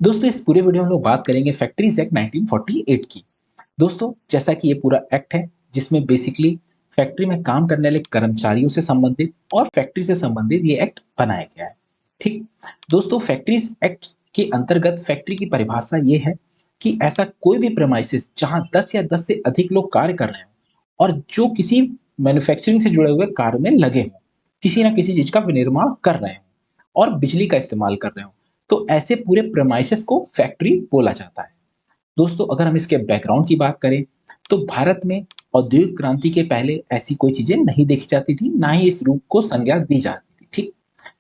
दोस्तों इस पूरे वीडियो में हम लोग बात करेंगे फैक्ट्रीज एक्ट 1948 की। दोस्तों जैसा कि ये पूरा एक्ट है जिसमें बेसिकली फैक्ट्री में काम करने वाले कर्मचारियों से संबंधित और फैक्ट्री से संबंधित ये एक्ट बनाया गया है। ठीक। दोस्तों फैक्ट्रीज एक्ट के अंतर्गत फैक्ट्री की परिभाषा ये है कि ऐसा कोई भी प्रेमाइसिस जहां 10 या 10 से अधिक लोग कार्य कर रहे हो और जो किसी मैन्युफैक्चरिंग से जुड़े हुए कार्य में लगे हों, किसी ना किसी चीज का विनिर्माण कर रहे हो और बिजली का इस्तेमाल कर रहे हो, तो ऐसे पूरे प्रेमाइसेस को फैक्ट्री बोला जाता है। दोस्तों अगर हम इसके बैकग्राउंड की बात करें तो भारत में औद्योगिक क्रांति के पहले ऐसी कोई चीजें नहीं देखी जाती थी, ना ही इस रूप को संज्ञा दी जाती थी। ठीक।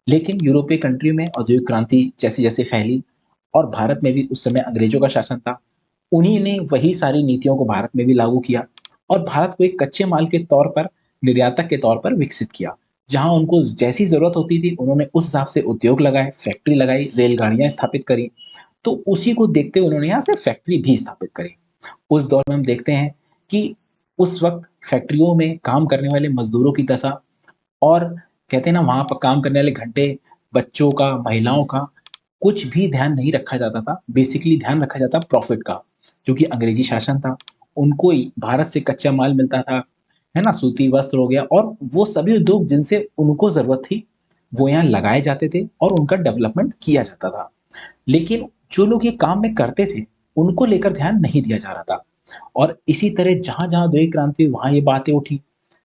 लेकिन यूरोपीय कंट्री में औद्योगिक क्रांति जैसे जैसे फैली और भारत में भी उस समय अंग्रेजों का शासन था, उन्हीं ने वही सारी नीतियों को भारत में भी लागू किया और भारत को एक कच्चे माल के तौर पर, निर्यातक के तौर पर विकसित किया। जहां उनको जैसी जरूरत होती थी उन्होंने उस हिसाब से उद्योग लगाए, फैक्ट्री लगाई, रेलगाड़ियां स्थापित करी। तो उसी को देखते हुए उन्होंने यहाँ से फैक्ट्री भी स्थापित करी। उस दौर में हम देखते हैं कि उस वक्त फैक्ट्रियों में काम करने वाले मजदूरों की दशा और कहते हैं ना वहां पर काम करने वाले घंटे, बच्चों का, महिलाओं का, कुछ भी ध्यान नहीं रखा जाता था। बेसिकली ध्यान रखा जाता प्रॉफिट का, क्योंकि अंग्रेजी शासन था। उनको ही भारत से कच्चा माल मिलता था, है ना, सूती वस्त्र हो गया, और वो सभी उद्योग जिनसे उनको जरूरत थी वो यहाँ लगाए जाते थे और उनका डेवलपमेंट किया जाता था। लेकिन जो लोग ये काम में करते थे उनको लेकर ध्यान नहीं दिया जा रहा था। और इसी तरह जहां जहां औद्योगिक क्रांति हुई वहां ये बातें उठी।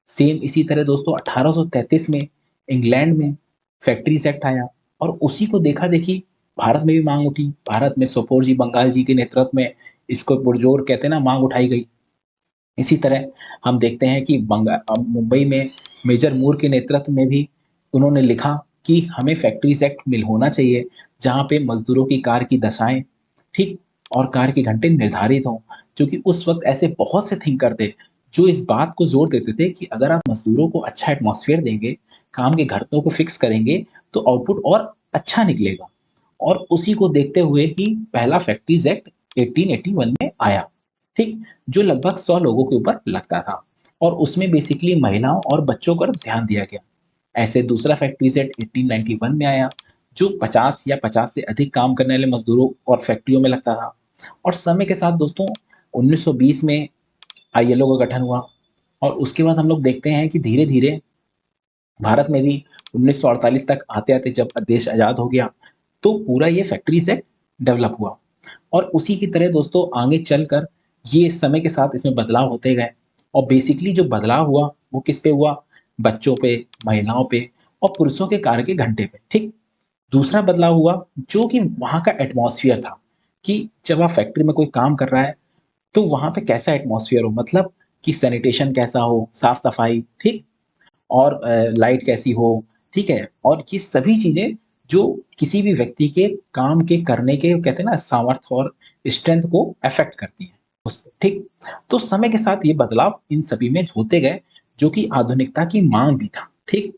सेम इसी तरह दोस्तों 1833 में इंग्लैंड में फैक्ट्रीज एक्ट आया और उसी को देखा देखी भारत में भी मांग उठी। भारत में सोपोर जी बंगाल जी के नेतृत्व में इसको पुरजोर कहते हैं ना मांग उठाई गई। इसी तरह हम देखते हैं कि मुंबई में मेजर मूर के नेतृत्व में भी उन्होंने लिखा कि हमें फैक्ट्रीज एक्ट मिल होना चाहिए जहां पे मजदूरों की कार्य की दशाएं ठीक और कार्य के घंटे निर्धारित हों। क्योंकि उस वक्त ऐसे बहुत से थिंकर थे जो इस बात को जोर देते थे कि अगर आप मजदूरों को अच्छा एटमॉस्फेयर देंगे, काम के घंटों को फिक्स करेंगे, तो आउटपुट और अच्छा निकलेगा। और उसी को देखते हुए ही पहला फैक्ट्रीज एक्ट 1881 में आया। ठीक। जो लगभग 100 लोगों के ऊपर लगता था और उसमें बेसिकली महिलाओं और बच्चों पर ध्यान दिया गया। ऐसे दूसरा फैक्ट्रीज एक्ट 1891 में आया जो 50 या 50 से अधिक काम करने वाले मजदूरों और फैक्ट्रियों में लगता था। और समय के साथ दोस्तों 1920 में आईएलओ का गठन हुआ और उसके बाद हम लोग देखते हैं कि धीरे धीरे भारत में भी 1948 तक आते आते जब देश आजाद हो गया तो पूरा ये फैक्ट्री से डेवलप हुआ। और उसी की तरह दोस्तों आगे चलकर ये समय के साथ इसमें बदलाव होते गए और बेसिकली जो बदलाव हुआ वो किस पे हुआ? बच्चों पे, महिलाओं पे और पुरुषों के कार्य के घंटे पे। ठीक। दूसरा बदलाव हुआ जो कि वहां का एटमॉस्फेयर था कि जब आप फैक्ट्री में कोई काम कर रहा है तो वहां पे कैसा एटमॉस्फेयर हो, मतलब कि सैनिटेशन कैसा हो, साफ सफाई, ठीक, और लाइट कैसी हो, ठीक है, और ये सभी चीजें जो किसी भी व्यक्ति के काम के करने के कहते हैं ना सामर्थ्य और स्ट्रेंथ को अफेक्ट करती है उस पर। ठीक। तो समय के साथ ये बदलाव इन सभी में होते गए जो कि आधुनिकता की मांग भी था। ठीक।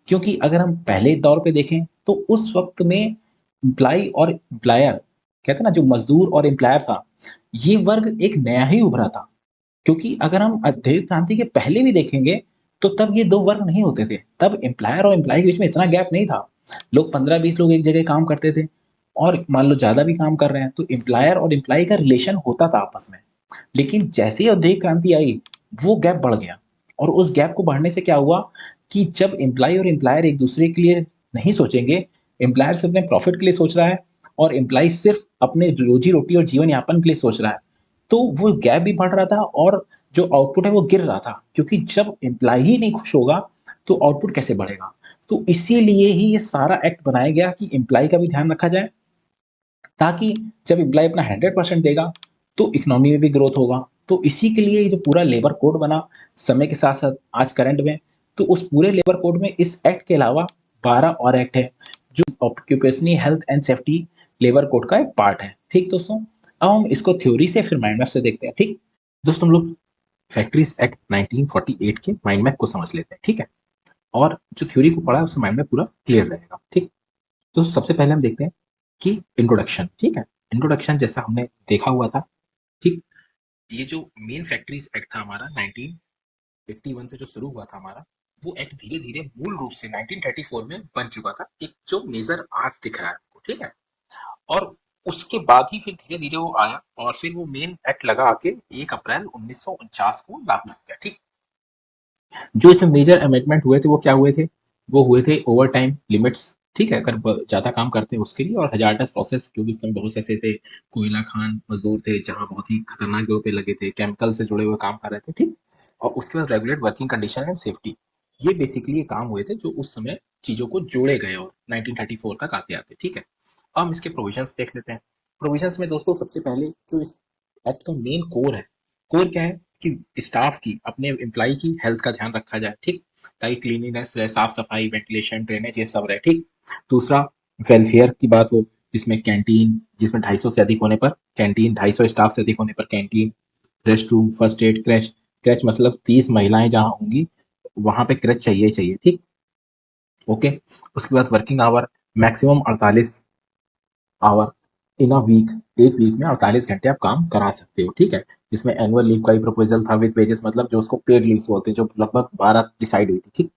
क्योंकि अगर हम पहले दौर पे देखें तो उस वक्त में एम्प्लाई और एम्प्लायर, कहते हैं ना जो मजदूर और एम्प्लायर था, ये वर्ग एक नया ही उभरा था। क्योंकि अगर हम औद्योगिक क्रांति के पहले भी देखेंगे तो तब ये दो वर्ग नहीं होते थे। तब एम्प्लॉयर और एम्प्लॉय के बीच में इतना गैप नहीं था। लोग 15-20 लोग एक जगह काम करते थे और मान लो ज्यादा भी काम कर रहे हैं तो एम्प्लॉयर और एम्प्लॉय का रिलेशन होता था आपस में। लेकिन जैसे ही औद्योगिक क्रांति आई वो गैप बढ़ गया। और उस गैप को बढ़ने से क्या हुआ कि जब एम्प्लॉय और एम्प्लॉयर एक दूसरे के लिए नहीं सोचेंगे, एम्प्लॉयर सिर्फ अपने प्रॉफिट के लिए सोच रहा है और एम्प्लॉय सिर्फ अपने रोजी रोटी और जीवन यापन के लिए सोच रहा है, तो वो गैप भी बढ़ रहा था और जो आउटपुट है वो गिर रहा था। क्योंकि जब एम्प्लॉय ही नहीं खुश होगा तो आउटपुट कैसे बढ़ेगा? तो इसीलिए ही ये सारा एक्ट बनाया गया कि एम्प्लॉय का भी ध्यान रखा जाए, ताकि जब एम्प्लॉय अपना 100% देगा तो इकोनॉमी में भी ग्रोथ होगा। तो इसी के लिए ये जो पूरा लेबर कोड बना समय के साथ साथ आज करंट में, तो उस पूरे लेबर कोड में इस एक्ट के अलावा 12 और एक्ट है जो occupational health and safety labour code का एक पार्ट है। ठीक दोस्तों, अब हम इसको थ्योरी से फिर माइंड मैप से देखते हैं। ठीक। दोस्तों हम लोग फैक्ट्रीज एक्ट 1948 के माइंड मैप को समझ लेते हैं। ठीक है। और जो थ्योरी को पढ़ा है उससे माइंड मैप पूरा क्लियर रहेगा। ठीक। तो सबसे पहले हम देखते हैं कि इंट्रोडक्शन। ठीक है। इंट्रोडक्शन जैसा हमने देखा हुआ था। ठीक। ये जो मेन फैक्ट्रीज एक्ट था हमारा 1981 से जो शुरू हुआ था हमारा, वो एक्ट धीरे धीरे मूल रूप से 1934 में बन चुका था, एक जो मेजर आज दिख रहा है आपको। ठीक है। और उसके बाद ही फिर धीरे-धीरे वो आया और फिर वो मेन एक्ट लगा आके 1 अप्रैल 1949 को लागू हो गया, ठीक? जो इसमें मेजर अमेंडमेंट हुए थे वो क्या हुए थे? वो हुए थे ओवर टाइम लिमिट्स, ठीक है? अगर ज़्यादा काम करते हैं उसके लिए और हज़ार्डस प्रोसेस क्योंकि उसमें बहुत से ऐसे थे, कोयला खान मज़दूर थे जहाँ बहुत ही खतरनाक जगह पे लगे थे, केमिकल से जुड़े हुए काम कर रहे थे, ठीक? और उसके बाद regulate working condition and safety. ये बेसिकली ये काम हुए थे जो उस समय चीज़ों को जोड़े गए और 1934 तक आते-आते, ठीक है? अब हम इसके प्रोविजंस देख लेते हैं। प्रोविजंस में दोस्तों सबसे पहले जो इस एक्ट का मेन कोर है, कोर क्या है कि स्टाफ की अपने एम्प्लॉय की हेल्थ का ध्यान रखा जाए, ठीक? ताकि क्लीनिनेस रहे, साफ सफाई, वेंटिलेशन, ड्रेनेज ये सब रहे, ठीक? दूसरा वेलफेयर की बात हो जिसमें कैंटीन, जिसमें 250 से अधिक होने पर कैंटीन, 250 स्टाफ से अधिक होने पर canteen, rest room, first aid, क्रैच। क्रैच मतलब 30 महिलाएं जहां होंगी वहां पे क्रैच चाहिए ही चाहिए, ठीक? ओके। उसके बाद working hour maximum 48 hour in a week, एक वीक में 48 घंटे आप काम करा सकते हो, ठीक है? जिसमें एनुअल लीव का ही प्रपोजल था विद वेजेस, मतलब जो उसको पेड लीव्स बोलते हैं, जो लगभग 12 डिसाइड हुई थी, ठीक?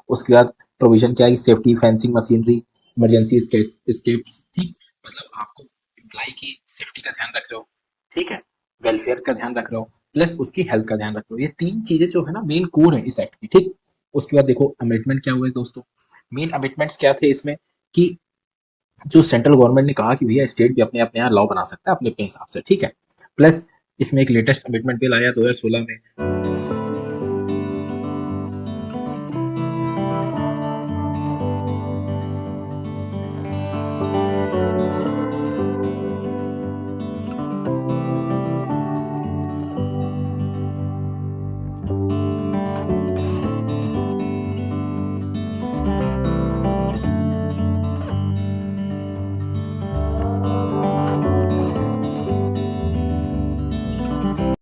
उसके बाद प्रोविजन क्या है, safety, fencing machinery, emergency escapes, ठीक? मतलब आपको एम्प्लॉय की सेफ्टी का ध्यान रख रहे हो, ठीक है? वेलफेयर का ध्यान रख रहे हो, प्लस उसकी हेल्थ का ध्यान रख रहे हो। ये तीन चीजें जो है ना मेन कोर है इस एक्ट की, ठीक? उसके बाद देखो अमेंडमेंट क्या हुए दोस्तों। मेन अमेंडमेंट्स क्या थे इसमें कि जो सेंट्रल गवर्नमेंट ने कहा कि भैया स्टेट भी अपने अपने यहाँ लॉ बना सकता है अपने अपने हिसाब से, ठीक है? प्लस इसमें एक लेटेस्ट अमेंडमेंट बिल आया 2016 में